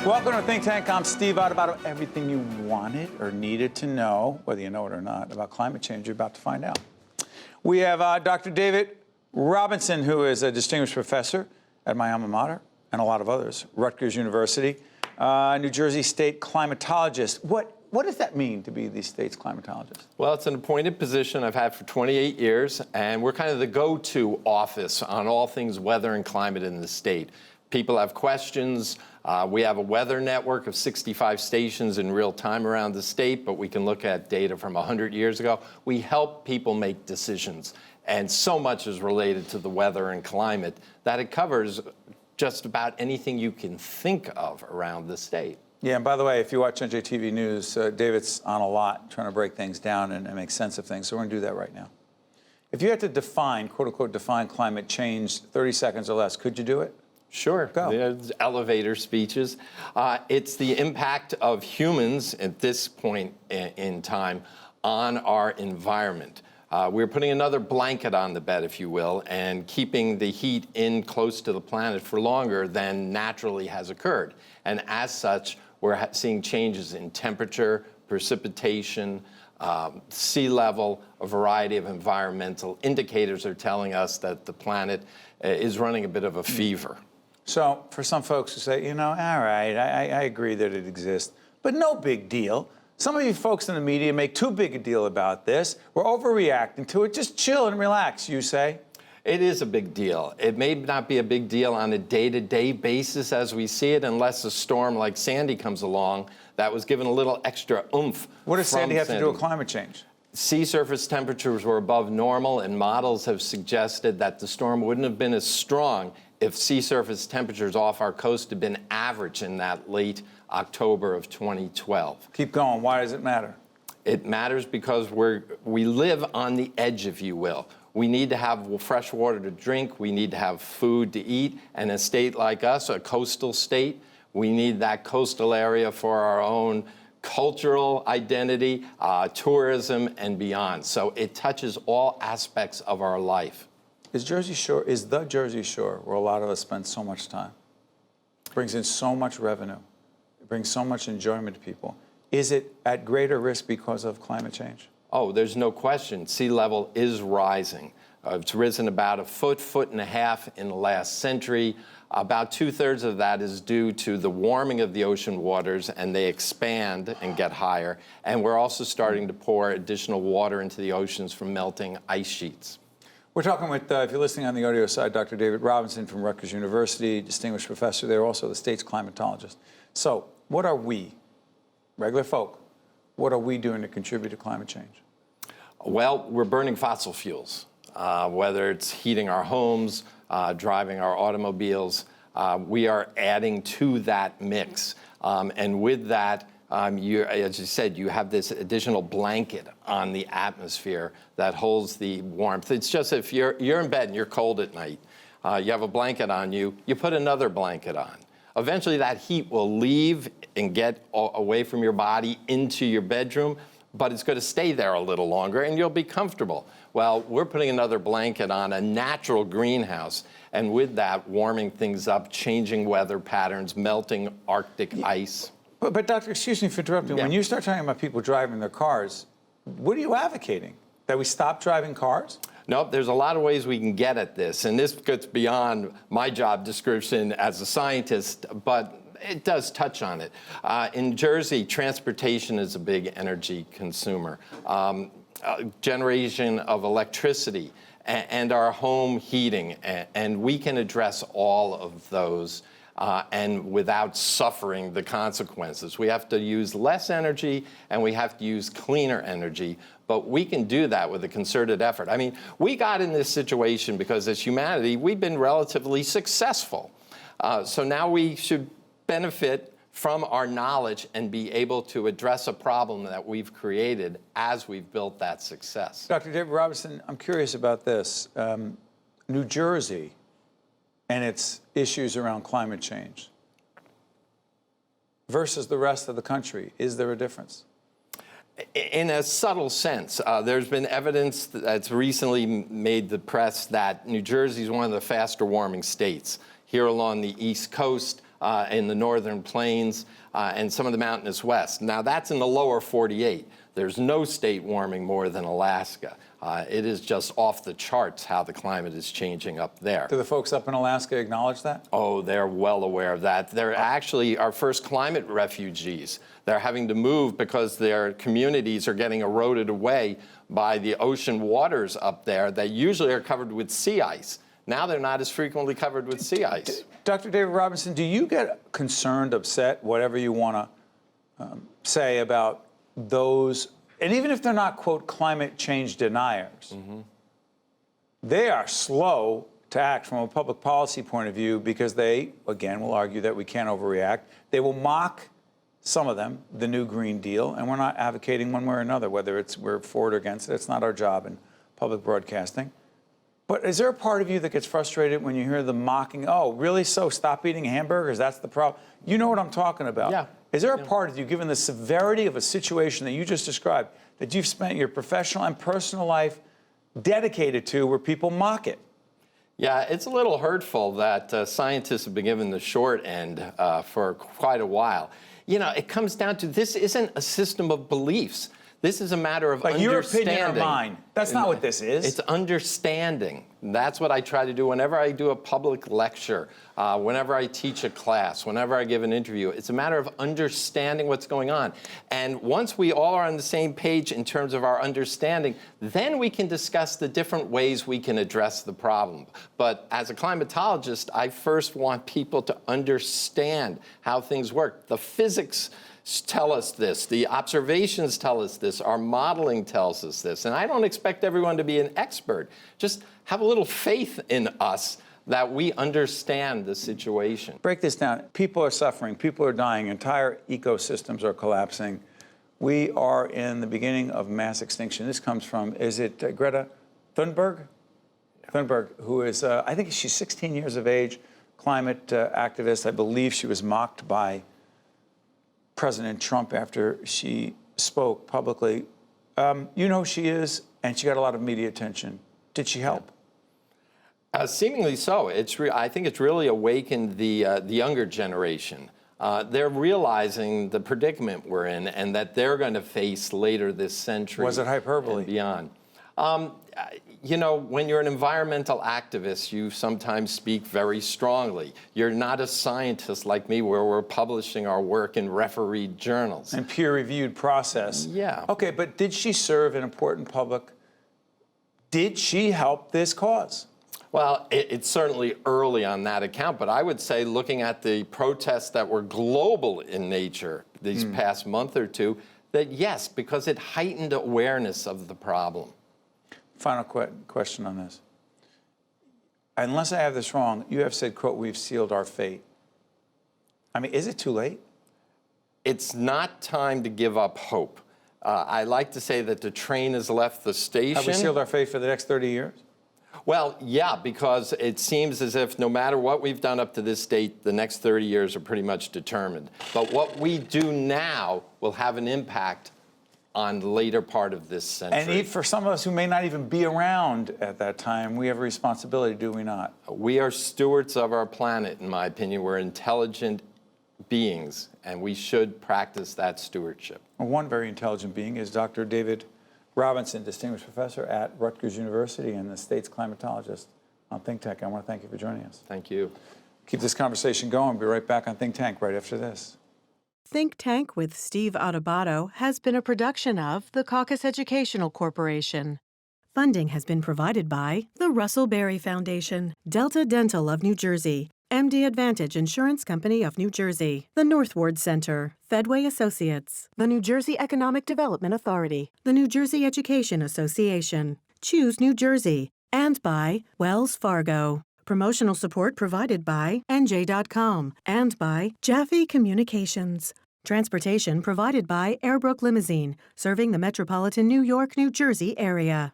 Welcome to Think Tank. I'm Steve Adubato. Everything you wanted or needed to know, whether you know it or not, about climate change, you're about to find out. We have Dr. David Robinson, who is a distinguished professor at my alma mater and a lot of others, Rutgers University, New Jersey State Climatologist. What does that mean to be the state's climatologist? Well, it's an appointed position I've had for 28 years, and we're kind of the go-to office on all things weather and climate in the state. People have questions. We have a weather network of 65 stations in real time around the state, but we can look at data from 100 years ago. We help people make decisions, and so much is related to the weather and climate that it covers just about anything you can think of around the state. Yeah, and by the way, if you watch NJTV News, David's on a lot trying to break things down and make sense of things, so we're going to do that right now. If you had to define, quote-unquote, define climate change 30 seconds or less, could you do it? Sure. Go. There's elevator speeches. It's the impact of humans at this point in time on our environment. We're putting another blanket on the bed, if you will, and keeping the heat in close to the planet for longer than naturally has occurred. And as such, we're seeing changes in temperature, precipitation, sea level. A variety of environmental indicators are telling us that the planet is running a bit of a fever. So for some folks who say, you know, all right, I agree that it exists, but no big deal. Some of you folks in the media make too big a deal about this. We're overreacting to it. Just chill and relax, you say. It is a big deal. It may not be a big deal on a day-to-day basis as we see it, unless a storm like Sandy comes along that was given a little extra oomph. What does Sandy have to do with climate change? Sea surface temperatures were above normal, and models have suggested that the storm wouldn't have been as strong if sea surface temperatures off our coast had been average in that late October of 2012. Keep going. Why does it matter? It matters because we live on the edge, if you will. We need to have fresh water to drink. We need to have food to eat. And a state like us, a coastal state, we need that coastal area for our own cultural identity, tourism, and beyond. So it touches all aspects of our life. Is the Jersey Shore, where a lot of us spend so much time, brings in so much revenue, it brings so much enjoyment to people, is it at greater risk because of climate change? Oh, there's no question. Sea level is rising. It's risen about a foot and a half in the last century. About 2/3 of that is due to the warming of the ocean waters, and they expand and get higher. And we're also starting to pour additional water into the oceans from melting ice sheets. We're talking with, if you're listening on the audio side, Dr. David Robinson from Rutgers University, distinguished professor there, also the state's climatologist. So what are we, regular folk, what are we doing to contribute to climate change? Well, we're burning fossil fuels, whether it's heating our homes, driving our automobiles. We are adding to that mix. And with that, as you said, you have this additional blanket on the atmosphere that holds the warmth. It's just if you're in bed and you're cold at night, you have a blanket on you, you put another blanket on. Eventually that heat will leave and get away from your body into your bedroom, but it's going to stay there a little longer and you'll be comfortable. Well, we're putting another blanket on, a natural greenhouse, and with that, warming things up, changing weather patterns, melting Arctic ice. But Doctor, excuse me for interrupting. Yeah. When you start talking about people driving their cars, what are you advocating? That we stop driving cars? Nope, there's a lot of ways we can get at this, and this gets beyond my job description as a scientist, but it does touch on it. In Jersey, transportation is a big energy consumer. Generation of electricity and our home heating, and we can address all of those and without suffering the consequences. We have to use less energy and we have to use cleaner energy, but we can do that with a concerted effort. I mean, we got in this situation because as humanity, we've been relatively successful. So now we should benefit from our knowledge and be able to address a problem that we've created as we've built that success. Dr. David Robinson, I'm curious about this. New Jersey and its issues around climate change versus the rest of the country, is there a difference? In a subtle sense, there's been evidence that's recently made the press that New Jersey is one of the faster warming states. Here along the East Coast, in the northern plains and some of the mountainous west. Now, that's in the lower 48. There's no state warming more than Alaska. It is just off the charts how the climate is changing up there. Do the folks up in Alaska acknowledge that? Oh, they're well aware of that. They're actually our first climate refugees. They're having to move because their communities are getting eroded away by the ocean waters up there that usually are covered with sea ice. Now they're not as frequently covered with sea ice. Dr. David Robinson, do you get concerned, upset, whatever you want to say about those, and even if they're not, quote, climate change deniers, they are slow to act from a public policy point of view because they, again, will argue that we can't overreact. They will mock, some of them, the new Green Deal, and we're not advocating one way or another, whether we're for it or against it. It's not our job in public broadcasting. But is there a part of you that gets frustrated when you hear the mocking, oh, really, so stop eating hamburgers, that's the problem? You know what I'm talking about. Yeah. Is there a part of you, given the severity of a situation that you just described, that you've spent your professional and personal life dedicated to where people mock it? Yeah, it's a little hurtful that scientists have been given the short end for quite a while. You know, it comes down to this isn't a system of beliefs. This is a matter of understanding. Your opinion or mine. That's not what this is. It's understanding. That's what I try to do whenever I do a public lecture, whenever I teach a class, whenever I give an interview. It's a matter of understanding what's going on. And once we all are on the same page in terms of our understanding, then we can discuss the different ways we can address the problem. But as a climatologist, I first want people to understand how things work. The physics tell us this. The observations tell us this. Our modeling tells us this. And I don't expect everyone to be an expert. Just have a little faith in us that we understand the situation. Break this down. People are suffering. People are dying. Entire ecosystems are collapsing. We are in the beginning of mass extinction. This comes from, is it Greta Thunberg? Yeah. Thunberg, who is, I think she's 16 years of age, climate activist. I believe she was mocked by President Trump after she spoke publicly. You know who she is, and she got a lot of media attention. Did she help? Seemingly so. I think it's really awakened the younger generation. They're realizing the predicament we're in and that they're going to face later this century. Was it hyperbole? And beyond. You know, when you're an environmental activist, you sometimes speak very strongly. You're not a scientist like me where we're publishing our work in refereed journals. And peer-reviewed process. Yeah. Okay, but did she serve an important public? Did she help this cause? Well, it's certainly early on that account, but I would say looking at the protests that were global in nature these past month or two, that yes, because it heightened awareness of the problem. Final question on this. Unless I have this wrong, you have said, quote, we've sealed our fate. I mean, is it too late? It's not time to give up hope. I like to say that the train has left the station. Have we sealed our fate for the next 30 years? Well, yeah, because it seems as if no matter what we've done up to this date, the next 30 years are pretty much determined. But what we do now will have an impact on the later part of this century. And for some of us who may not even be around at that time, we have a responsibility, do we not? We are stewards of our planet, in my opinion. We're intelligent beings, and we should practice that stewardship. Well, one very intelligent being is Dr. David Robinson, Distinguished Professor at Rutgers University and the state's climatologist on Think Tank. I want to thank you for joining us. Thank you. Keep this conversation going. We'll be right back on Think Tank right after this. Think Tank with Steve Adubato has been a production of the Caucus Educational Corporation. Funding has been provided by the Russell Berry Foundation, Delta Dental of New Jersey, MD Advantage Insurance Company of New Jersey, the Northward Center, Fedway Associates, the New Jersey Economic Development Authority, the New Jersey Education Association, Choose New Jersey, and by Wells Fargo. Promotional support provided by NJ.com and by Jaffe Communications. Transportation provided by Airbrook Limousine, serving the metropolitan New York, New Jersey area.